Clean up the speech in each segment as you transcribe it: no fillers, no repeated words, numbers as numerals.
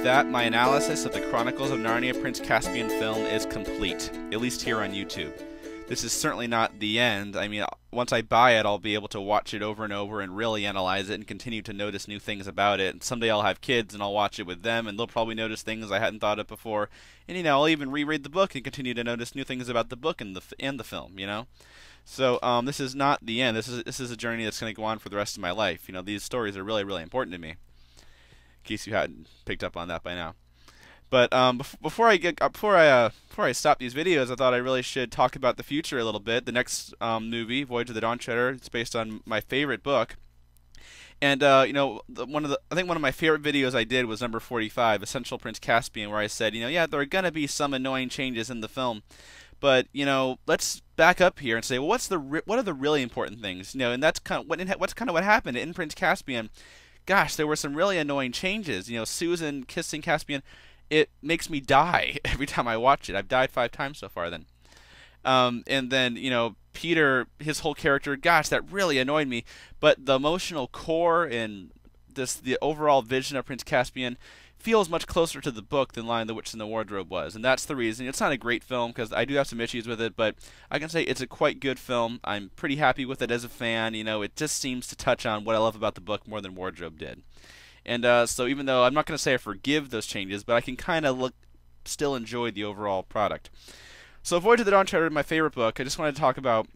that, my analysis of the Chronicles of Narnia Prince Caspian film is complete, at least here on YouTube. This is certainly not the end. I mean, once I buy it, I'll be able to watch it over and over and really analyze it and continue to notice new things about it. And someday I'll have kids and I'll watch it with them, and they'll probably notice things I hadn't thought of before. And, I'll even reread the book and continue to notice new things about the book and the film, So this is not the end. This is a journey that's going to go on for the rest of my life. These stories are really, really important to me, in case you hadn't picked up on that by now. But before I stop these videos, I thought I really should talk about the future a little bit. The next movie, Voyage of the Dawn Treader, it's based on my favorite book. And I think one of my favorite videos I did was number 45, Essential Prince Caspian, where I said, yeah, there are gonna be some annoying changes in the film, but let's back up here and say, well, what are the really important things? And that's what's kind of what happened in Prince Caspian. Gosh, there were some really annoying changes. Susan kissing Caspian. It makes me die every time I watch it. I've died 5 times so far then. And then, Peter, his whole character, gosh, that really annoyed me. But the emotional core and the overall vision of Prince Caspian feels much closer to the book than Lion, the Witch, and the Wardrobe was. And that's the reason. It's not a great film because I do have some issues with it, but I can say it's a quite good film. I'm pretty happy with it as a fan. It just seems to touch on what I love about the book more than Wardrobe did. And so even though I'm not going to say I forgive those changes, but I can kind of still enjoy the overall product. So Voyage of the Dawn Treader is my favorite book. I just wanted to talk about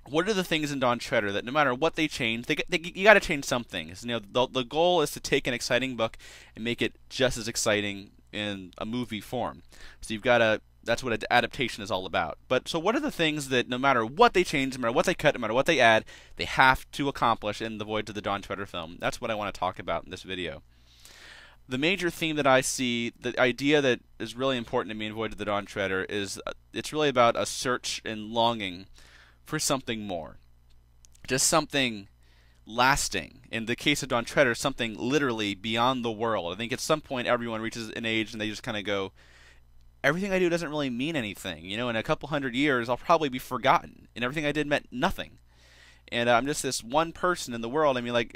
what are the things in Dawn Treader that no matter what they change, you got to change some things. The goal is to take an exciting book and make it just as exciting in a movie form. So you've got to. That's what adaptation is all about. But so what are the things that no matter what they change, no matter what they cut, no matter what they add, they have to accomplish in the Voyage of the Dawn Treader film? That's what I want to talk about in this video. The major theme that I see, the idea that is really important to me in Voyage of the Dawn Treader is it's really about a search and longing for something more. Just something lasting. In the case of Dawn Treader, something literally beyond the world. I think at some point everyone reaches an age and they just kind of go, everything I do doesn't really mean anything. In a couple hundred years, I'll probably be forgotten, and everything I did meant nothing. And I'm just this one person in the world. I mean,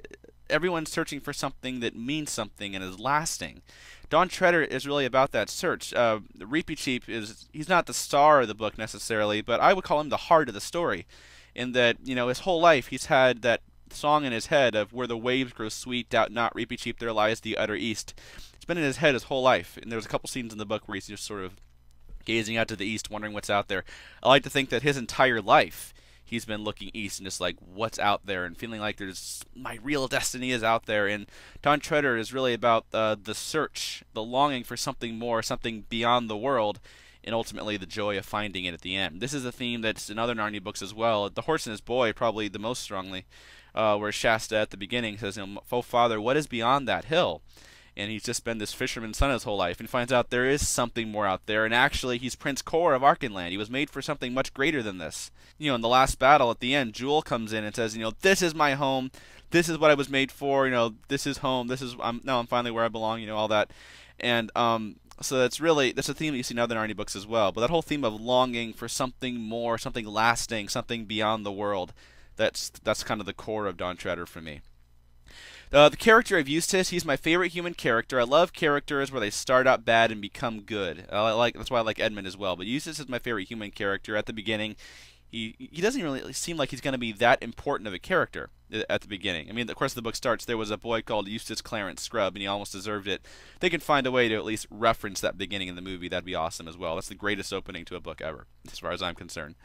everyone's searching for something that means something and is lasting. Dawn Treader is really about that search. Reepicheep he's not the star of the book necessarily, but I would call him the heart of the story, in that, his whole life he's had that song in his head of where the waves grow sweet, doubt not, Reepicheep, there lies the utter east. It's been in his head his whole life, and there's a couple scenes in the book where he's just sort of gazing out to the east, wondering what's out there. I like to think that his entire life he's been looking east and just like, what's out there, and feeling like there's my real destiny is out there. And Dawn Treader is really about the search, the longing for something more, something beyond the world, and ultimately the joy of finding it at the end. This is a theme that's in other Narnia books as well. The Horse and His Boy probably the most strongly, where Shasta at the beginning says, "Oh Father, what is beyond that hill?" And he's just been this fisherman's son his whole life, and finds out there is something more out there, and actually he's Prince Kor of Archenland. He was made for something much greater than this. In the last battle at the end, Jewel comes in and says, this is my home, this is what I was made for, this is home, I'm finally where I belong, all that. And so that's a theme that you see in other Narnia books as well. But that whole theme of longing for something more, something lasting, something beyond the world, that's kind of the core of Dawn Treader for me. The character of Eustace, he's my favorite human character. I love characters where they start out bad and become good. That's why I like Edmund as well. But Eustace is my favorite human character. At the beginning, he doesn't really seem like he's going to be that important of a character at the beginning. I mean, of course, the book starts, there was a boy called Eustace Clarence Scrubb, and he almost deserved it. They can find a way to at least reference that beginning in the movie. That'd be awesome as well. That's the greatest opening to a book ever, as far as I'm concerned.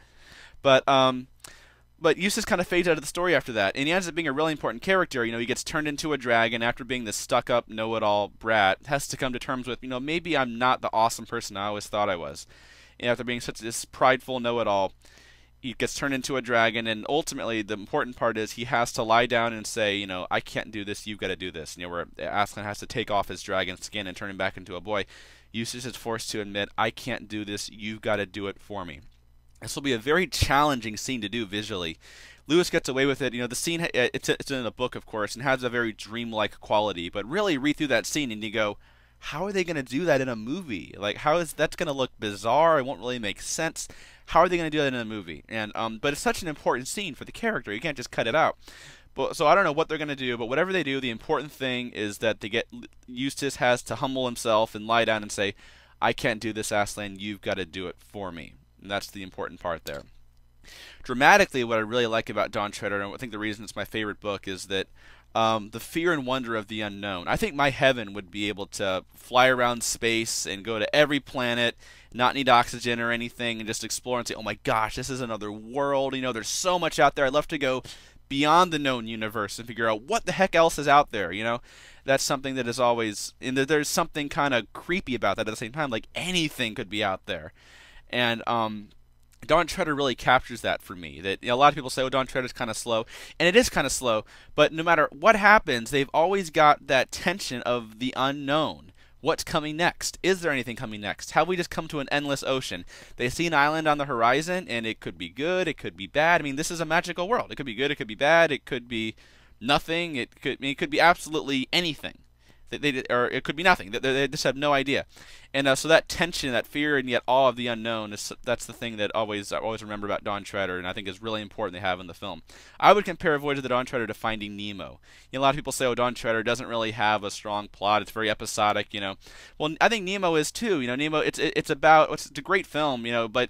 But Eustace kind of fades out of the story after that, and he ends up being a really important character. He gets turned into a dragon after being this stuck-up, know-it-all brat. Has to come to terms with, maybe I'm not the awesome person I always thought I was. And after being such this prideful know-it-all, he gets turned into a dragon, and ultimately the important part is he has to lie down and say, I can't do this, you've got to do this. Where Aslan has to take off his dragon skin and turn him back into a boy. Eustace is forced to admit, I can't do this, you've got to do it for me. This will be a very challenging scene to do visually. Lewis gets away with it. The scene, it's in a book, of course, and has a very dreamlike quality. But really read through that scene and you go, how are they going to do that in a movie? How is that's going to look bizarre? It won't really make sense. How are they going to do that in a movie? And but it's such an important scene for the character. You can't just cut it out. But so I don't know what they're going to do, but whatever they do, the important thing is that they get Eustace has to humble himself and lie down and say, "I can't do this, Aslan. You've got to do it for me." And that's the important part there. Dramatically, what I really like about Dawn Treader, and I think the reason it's my favorite book, is that the fear and wonder of the unknown. I think my heaven would be able to fly around space and go to every planet, not need oxygen or anything, and just explore and say, "Oh my gosh, this is another world. You know, there's so much out there. I'd love to go beyond the known universe and figure out what the heck else is out there." You know, that's something that is always, and there's something kind of creepy about that at the same time. Like anything could be out there, and Dawn Treader really captures that for me. That, you know, a lot of people say, "Oh, Dawn Treader's kind of slow," and it is kind of slow. But no matter what happens, they've always got that tension of the unknown. What's coming next? Is there anything coming next? Have we just come to an endless ocean? They see an island on the horizon, and it could be good, it could be bad. I mean, this is a magical world. It could be good, it could be bad, it could be nothing. It could be absolutely anything. Or it could be nothing. They just have no idea. And so that tension, that fear, and yet awe of the unknown, that's the thing that I always remember about Dawn Treader, and I think is really important they have in the film. I would compare Voyage of the Dawn Treader to Finding Nemo. You know, a lot of people say, "Oh, Dawn Treader doesn't really have a strong plot. It's very episodic." You know, well, I think Nemo is too. You know, Nemo, it's a great film. You know, but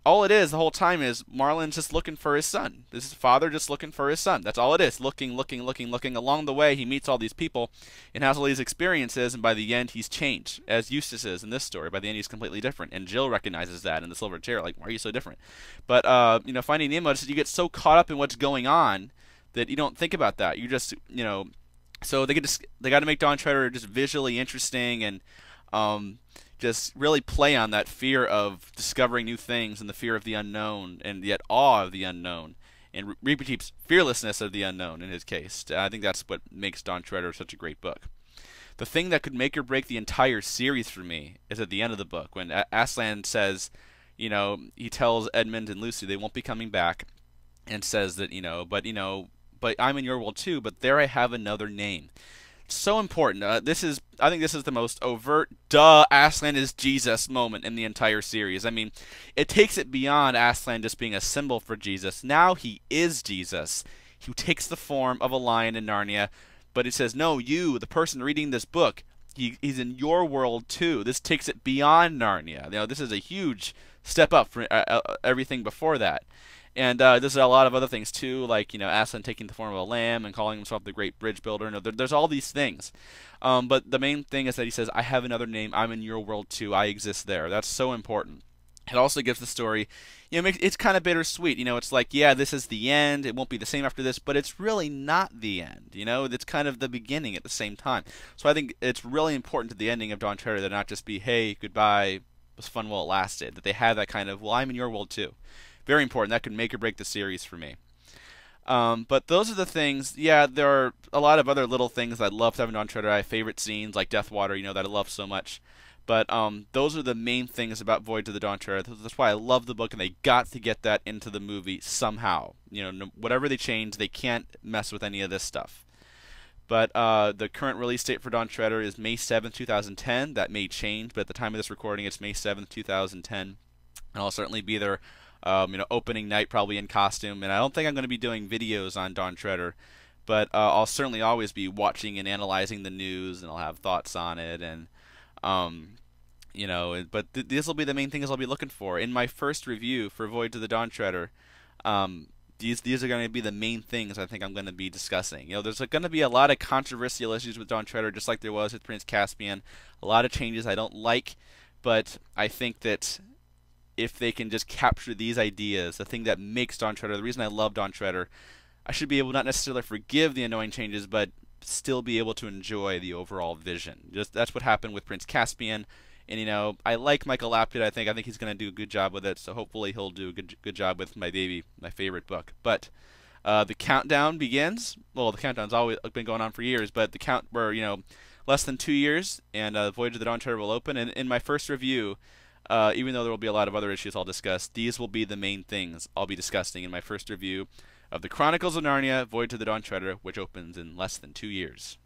all it is the whole time is Marlin's just looking for his son. This is father just looking for his son. That's all it is. Looking. Along the way, he meets all these people and has all these experiences, and by the end, he's changed, as Eustace is in this story. By the end, he's completely different, and Jill recognizes that in the silver chair. Like, why are you so different? But you know, Finding Nemo, you get so caught up in what's going on that you don't think about that. You just, you know, so they got to make Dawn Treader just visually interesting and just really play on that fear of discovering new things and the fear of the unknown and yet awe of the unknown and Repeat's fearlessness of the unknown in his case. I think that's what makes Dawn Treader such a great book. The thing that could make or break the entire series for me is at the end of the book when Aslan says, you know, he tells Edmund and Lucy they won't be coming back and says that, but I'm in your world too, but there I have another name. So important. I think this is the most overt, duh, Aslan is Jesus moment in the entire series. I mean, it takes it beyond Aslan just being a symbol for Jesus. Now he is Jesus. He takes the form of a lion in Narnia, but it says, no, you, the person reading this book, he's in your world too. This takes it beyond Narnia. You know, this is a huge step up from everything before that. And there's a lot of other things too, like, Aslan taking the form of a lamb and calling himself the great bridge builder. No, there's all these things. But the main thing is that he says, I have another name. I'm in your world too. I exist there. That's so important. It also gives the story, it's kind of bittersweet. It's like, yeah, this is the end. It won't be the same after this, but it's really not the end. It's kind of the beginning at the same time. So I think it's really important to the ending of Dawn Treader that not just be, hey, goodbye, it was fun while it lasted. That they have that kind of, well, I'm in your world too. Very important. That could make or break the series for me. But those are the things. Yeah, there are a lot of other little things I'd love to have in Dawn Treader. I have favorite scenes like Deathwater, that I love so much. But those are the main things about Voyage of the Dawn Treader. That's why I love the book, and they got to get that into the movie somehow. Whatever they change, they can't mess with any of this stuff. But the current release date for Dawn Treader is May 7th, 2010. That may change, but at the time of this recording, it's May 7th, 2010. And I'll certainly be there. Opening night, probably in costume, and I don't think I'm going to be doing videos on Dawn Treader, but I'll certainly always be watching and analyzing the news, and I'll have thoughts on it, and but these will be the main things I'll be looking for in my first review for Voyage of the Dawn Treader. These are going to be the main things I think I'm going to be discussing. There's going to be a lot of controversial issues with Dawn Treader, just like there was with Prince Caspian. A lot of changes I don't like, but I think that if they can just capture these ideas, the thing that makes Dawn Treader, the reason I love Dawn Treader, I should be able not necessarily forgive the annoying changes, but still be able to enjoy the overall vision. That's what happened with Prince Caspian, and I like Michael Lapid. I think he's going to do a good job with it. So hopefully he'll do a good job with my baby, my favorite book. But the countdown begins. Well, the countdown's always been going on for years, but we're less than 2 years, and Voyage of the Dawn Treader will open. And in my first review, even though there will be a lot of other issues I'll discuss, these will be the main things I'll be discussing in my first review of the Chronicles of Narnia, Voyage of the Dawn Treader, which opens in less than 2 years.